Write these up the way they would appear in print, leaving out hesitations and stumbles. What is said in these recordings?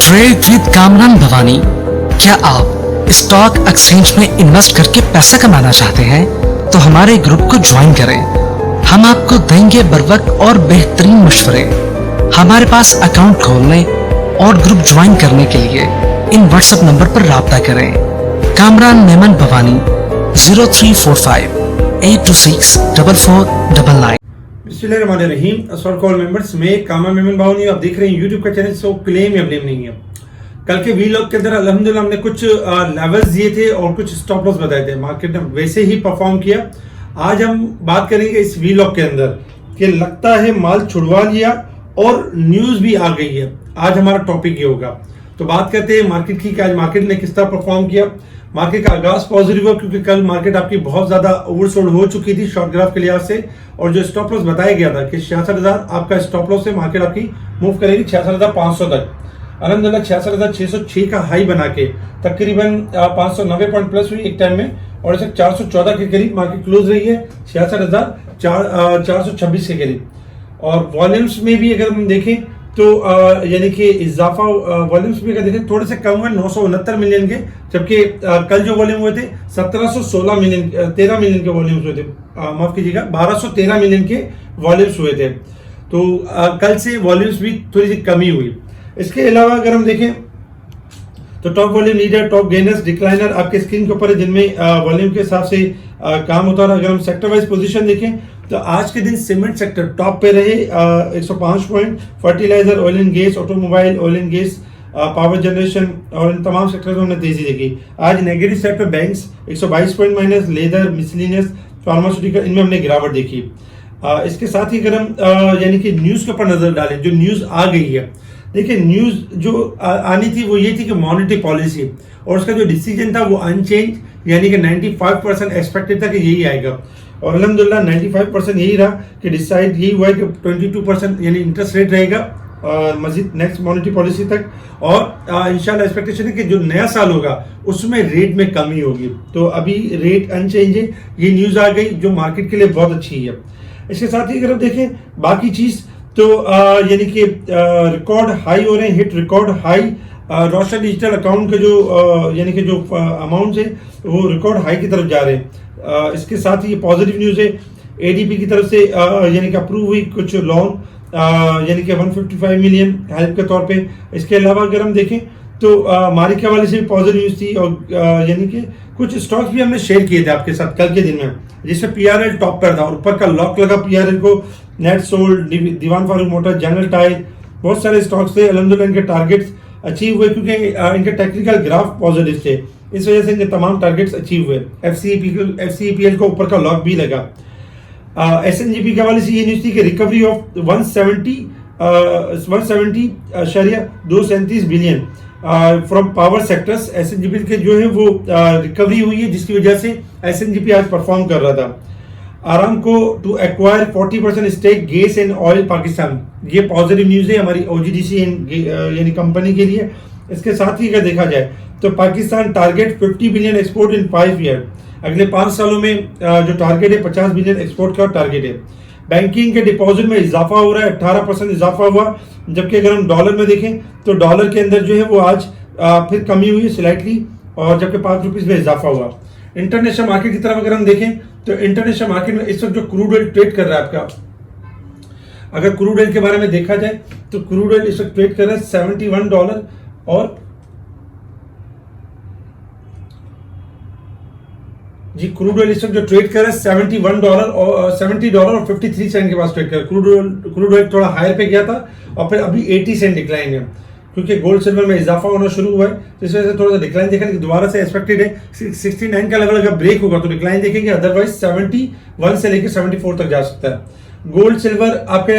Trade with Kamran Bhavani. क्या आप stock exchange में इन्वेस्ट करके पैसा कमाना चाहते हैं तो हमारे ग्रुप को ज्वाइन करें। हम आपको देंगे बर वक्त और बेहतरीन मशवरे। हमारे पास अकाउंट खोलने और ग्रुप ज्वाइन करने के लिए इन व्हाट्सएप नंबर पर राब्ता करें। कामरान मेमन भवानी 0345 826 4499। बिस्मिल्लाहिर्रहमानिर्रहीम। अस्सलाम वालेकुम मेंबर्स, मैं कामरान मेमन भवानी, आप देख रहे हैं यूट्यूब का चैनल। सो क्लेम या ब्लेम नहीं है। कल के वीलॉग के अंदर अल्हम्दुलिल्लाह हमने कुछ लेवल्स दिए थे और कुछ स्टॉप लॉस बताए थे। मार्केट ने वैसे ही परफॉर्म किया। आज हम बात करेंगे इस वीलॉग के अंदर कि लगता है माल छुड़वा लिया और न्यूज भी आ गई है। आज हमारा टॉपिक ये होगा। तो बात करते हैं मार्केट की कि आज मार्केट ने किस तरह परफॉर्म किया। मार्केट का आगाज पॉजिटिव हुआ क्योंकि कल मार्केट आपकी बहुत ज्यादा ओवरसोल्ड हो चुकी थी शॉर्ट ग्राफ के लिहाज से, और जो स्टॉप लॉस बताया गया था कि 66,000 आपका स्टॉप लॉस है, मार्केट आपकी मूव करेगी 66,500 तक। अल्हम्दुलिल्लाह 66,606 का हाई बना के तकरीबन 590 पॉइंट प्लस हुई एक टाइम में, और इसे 414 के करीब मार्केट क्लोज रही है 66,426 के करीब। और वॉल्यूम्स में भी अगर हम देखें तो यानी कि इजाफा वॉल्यूम्स भी अगर देखें थोड़े से कम हुए 969 मिलियन के, जबकि कल जो वॉल्यूम हुए थे 1716 मिलियन 13 मिलियन के वॉल्यूम्स हुए थे, माफ कीजिएगा 1213 मिलियन के वॉल्यूम्स हुए थे। तो कल से वॉल्यूम्स भी थोड़ी सी कमी हुई। इसके अलावा अगर हम देखें तो top volume leader, top gainers, decliner आपके स्क्रीन के ऊपर है, जिनमें वॉल्यूम के हिसाब से काम होता रहा। अगर हम सेक्टर वाइज पोजीशन देखें तो आज के दिन सीमेंट सेक्टर टॉप पे रहे 105 point, fertiliser, oil and gas, automobile, oil and gas, power generation और इन तमाम सेक्टर्स में हमने तेजी देखी। आज negative sector banks 122 point minus, leather, miscellaneous, pharmaceutical, इनमें हमने गिरावट देखी। इसके साथ ही अगर हम यानी कि न्यूज के ऊपर नजर डालें, जो न्यूज आ गई है, देखिए न्यूज जो आनी थी वो ये थी कि मॉनेटरी पॉलिसी, और उसका जो डिसीजन था वो अनचेंज, यानी कि 95% एक्सपेक्टेड था कि यही आएगा, और अल्हम्दुलिल्लाह 95% यही रहा कि डिसाइड यही हुआ है कि 22% यानी इंटरेस्ट रेट रहेगा मजीद नेक्स्ट मॉनेटरी पॉलिसी तक। और इंशाल्लाह एक्सपेक्टेशन है कि जो नया साल होगा उसमें रेट में कमी होगी। तो अभी रेट अनचेंज है, ये न्यूज आ गई जो मार्केट के लिए बहुत अच्छी है। इसके साथ ही अगर हम देखें बाकी चीज तो यानी कि रिकॉर्ड हाई हो रहे हैं, हिट रिकॉर्ड हाई। रोशन डिजिटल अकाउंट के जो यानी कि जो अमाउंट है वो रिकॉर्ड हाई की तरफ जा रहे हैं। इसके साथ ही ये पॉजिटिव न्यूज है, एडीबी की तरफ से यानी कि अप्रूव हुई कुछ लोन यानी कि 155 मिलियन हेल्प के तौर पे। इसके अलावा अगर हम देखें तो मारिक के हवाले से भी पॉजिटिव न्यूज थी, और यानी कि कुछ स्टॉक्स भी हमने शेयर किए थे आपके साथ कल के दिन में, जिसमें पीआरएल टॉप पर था, ऊपर का लॉक लगा पीआरएल को, नेट सोल्ड, दीवान फारूक मोटर, जनरल टायर, बहुत सारे स्टॉक्स थे। अल्हम्दुलिल्लाह इनके टारगेट्स अचीव हुए क्योंकि इनके टेक्निकल ग्राफ पॉजिटिव थे, इस वजह से इनके तमाम टारगेट्स अचीव हुए। एफसीईपीएल को ऊपर का लॉक भी लगा। एसएनजीपी के हवाले से ये न्यूज थी कि recovery of 170.237 billion from power sectors. SNGP के जो है वो रिकवरी हुई है, जिसकी वजह से एसएनजीपी आज परफॉर्म कर रहा था। Aramco to acquire 40% stake gas and oil Pakistan, ये पॉजिटिव न्यूज है हमारी ओजीडीसी यानी कंपनी के लिए। इसके साथ ही अगर देखा जाए तो पाकिस्तान टारगेट 50 बिलियन एक्सपोर्ट इन 5 ईयर, अगले 5 सालों में जो टारगेट है 50 बिलियन एक्सपोर्ट का टारगेट है। बैंकिंग के डिपॉजिट में इजाफा हो रहा है, 18% इजाफा हुआ, जबकि अगर हम डॉलर में देखें तो डॉलर के अंदर जो है वो आज फिर कमी हुई स्लाइटली, और जबकि 5 रुपीज में इजाफा हुआ। इंटरनेशनल मार्केट की तरफ अगर हम देखें तो इंटरनेशनल मार्केट में इस वक्त जो क्रूड ऑयल ट्रेड कर रहा है आपका, अगर क्रूड ऑयल के बारे में देखा जाए तो क्रूड ऑयल इस वक्त ट्रेड कर रहा है $71 और जी क्रूड ऑयल इस वक्त जो ट्रेड कर रहा है $71 और $70.53 के पास ट्रेड कर रहा है। क्रूड ऑयल थोड़ा हायर पे गया था और फिर अभी 80 सेंट डिक्लाइन है, क्योंकि गोल्ड सिल्वर में इजाफा होना शुरू हुआ है, तो इस वजह से थोड़ा सा डिक्लाइन देखा, लेकिन दोबारा से एक्सपेक्टेड है 69 का लेवल अगर ब्रेक होगा तो डिक्लाइन देखेंगे, अदरवाइज 71 से लेकर 74 तक जा सकता है। गोल्ड सिल्वर आपके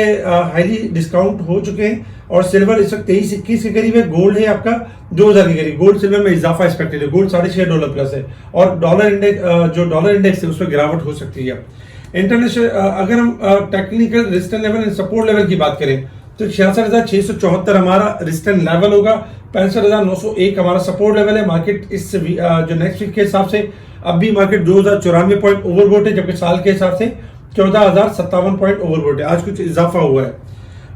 हाईली डिस्काउंट हो चुके हैं, और सिल्वर इस वक्त 23-21 के करीब है, गोल्ड है आपका 2000 के करीब। गोल्ड सिल्वर में इजाफा एक्सपेक्टेड है, गोल्ड $6.5 प्लस है, और डॉलर इंडेक्स जो डॉलर इंडेक्स है उसमें गिरावट हो सकती है। इंटरनेशनल अगर हम technical resistance level and support level की बात करें तो 66,674 हमारा रेजिस्टेंस लेवल होगा, 65,901 हमारा सपोर्ट लेवल है। मार्केट इस जो नेक्स्ट वीक के हिसाब से अब भी मार्केट 2094 पॉइंट ओवरबोट है, जबकि साल के हिसाब से 14,057 पॉइंट ओवरबोट है, आज कुछ इजाफा हुआ है।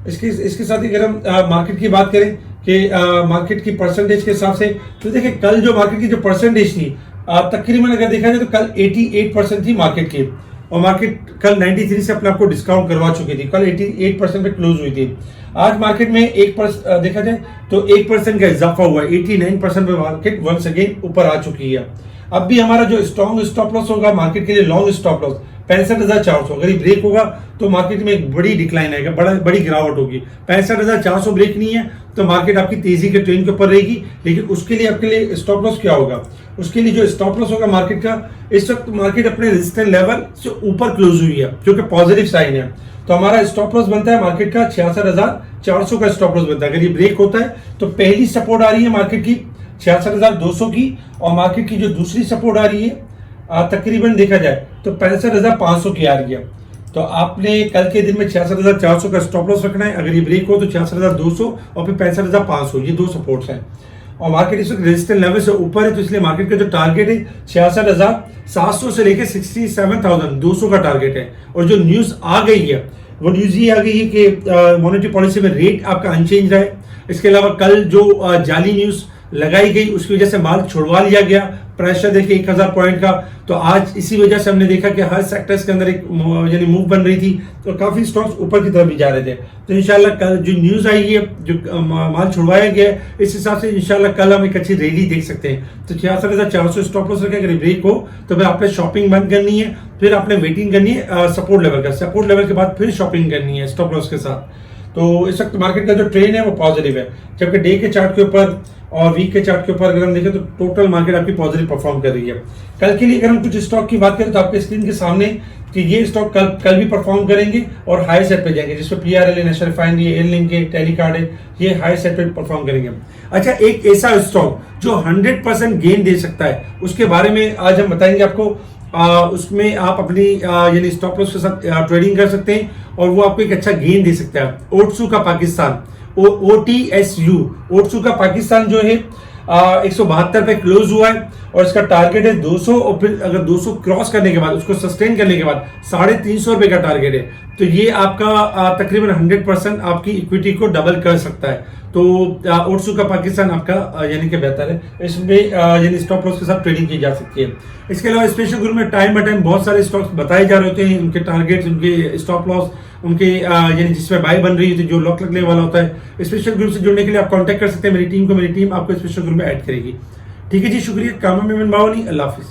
इसके साथ ही अगर हम मार्केट की बात करें कि मार्केट की परसेंटेज के हिसाब से, तो देखिए कल जो मार्केट की जो परसेंटेज थी तकरीबन अगर देखा जाए तो कल 88% थी मार्केट की, और मार्केट कल 93 से अपने आपको डिस्काउंट करवा चुकी थी, कल 88% पे क्लोज हुई थी। आज मार्केट में देखा जाए तो 1% का इजाफा हुआ है, 89% पे मार्केट वंस अगेन ऊपर आ चुकी है। अब भी हमारा जो स्ट्रॉन्ग स्टॉप लॉस होगा मार्केट के लिए, लॉन्ग स्टॉप लॉस 65,400, अगर ये ब्रेक होगा तो मार्केट में एक बड़ी डिक्लाइन आएगा, बड़ी गिरावट होगी। 65,400 ब्रेक नहीं है तो मार्केट आपकी तेजी के ट्रेन के ऊपर रहेगी, लेकिन उसके लिए आपके लिए स्टॉप लॉस क्या होगा? उसके लिए जो स्टॉप लॉस होगा मार्केट का, इस वक्त मार्केट अपने रेजिस्टेंस लेवल से ऊपर क्लोज हुई है, जो कि पॉजिटिव साइन है। तो हमारा स्टॉप लॉस बनता है मार्केट का 66,400 का स्टॉप लॉस बनता है। अगर ये ब्रेक होता है तो पहली सपोर्ट आ रही है मार्केट की 66,200 की, और मार्केट की जो दूसरी सपोर्ट आ रही है तकरीबन देखा जाए तो 65,500 की आ रही है। तो आपने कल के दिन में 66,400 का स्टॉप लॉस रखना है। अगर ये ब्रेक हो तो 66,200 और फिर 65,500, ये दो सपोर्ट्स हैं। और मार्केट इस वक्त रेजिस्टेंस लेवल से ऊपर है, तो इसलिए मार्केट का जो टारगेट है 66,700 से लेकर 67,200 का टारगेट है। और जो न्यूज आ गई है वो न्यूज ये आ गई है कि मॉनेटरी पॉलिसी में रेट आपका अनचेंज रहे। इसके अलावा कल जो जाली न्यूज लगाई गई उसकी वजह से माल छुड़वा लिया गया, प्रेशर देखिए 1000 पॉइंट का। तो आज इसी वजह से हमने देखा कि हर सेक्टर्स के अंदर एक यानी मूव बन रही थी, तो काफी स्टॉक्स ऊपर की तरफ भी जा रहे थे। तो इंशाल्लाह कल जो न्यूज आई है, जो माल छुड़वाया गया है, इस हिसाब से इंशाल्लाह कल हम एक अच्छी रैली देख सकते हैं। तो 66,400 स्टॉप लॉस रखें। अगर ब्रेक हो तो फिर आपने शॉपिंग बंद करनी है, फिर आपने वेटिंग करनी है सपोर्ट लेवल का, सपोर्ट लेवल के बाद फिर शॉपिंग करनी है स्टॉप लॉस के साथ। तो इस वक्त मार्केट का जो ट्रेंड है वो पॉजिटिव है, जबकि डे के चार्ट के ऊपर और वीक के चार्ट के ऊपर अगर हम देखें तो टोटल मार्केट आपकी पॉजिटिव परफॉर्म कर रही है। कल के लिए अगर हम कुछ स्टॉक की बात करें तो आपके स्क्रीन के सामने कि ये स्टॉक कल भी परफॉर्म करेंगे और हाई सेट पे जाएंगे, जिसमें PRL, नेशनल रिफाइनरी, एयरलिंक के, टेलीकार्ड है, ये हाई सेट पे परफॉर्म करेंगे। अच्छा, एक ऐसा स्टॉक जो 100% गेन दे सकता है, उसके बारे में आज हम बताएंगे आपको। उसमें आप अपनी यानी स्टॉप लॉस के साथ ट्रेडिंग कर सकते हैं और वो आपको एक अच्छा गेन दे सकता है। ओट्सू का पाकिस्तान, OTSU, ओट्सू का पाकिस्तान जो है 172 पे क्लोज हुआ है और इसका टारगेट है 200, और फिर अगर 200 क्रॉस करने के बाद, उसको सस्टेन करने के बाद 350 रुपए का टारगेट है। तो ये आपका तकरीबन 100% आपकी इक्विटी को डबल कर सकता है। तो ओट्सू का पाकिस्तान आपका यानी कि बेहतर है, इसमें यानी स्टॉप लॉस के साथ ट्रेडिंग की जा सकती है। इसके अलावा स्पेशल ग्रुप में टाइम बाय टाइम बहुत सारे स्टॉक्स बताए जा रहे होते हैं, उनके टारगेट्स, उनके स्टॉप लॉस, उनके यानी जिसमें बाय बन रही होती है, जो लॉक लगने वाला होता है। स्पेशल ग्रुप से जुड़ने के लिए आप कांटेक्ट कर सकते हैं मेरी टीम को, मेरी टीम आपको स्पेशल ग्रुप में ऐड करेगी। ठीक है जी, शुक्रिया। कामा मेमन बावनी, अल्लाह हाफिज।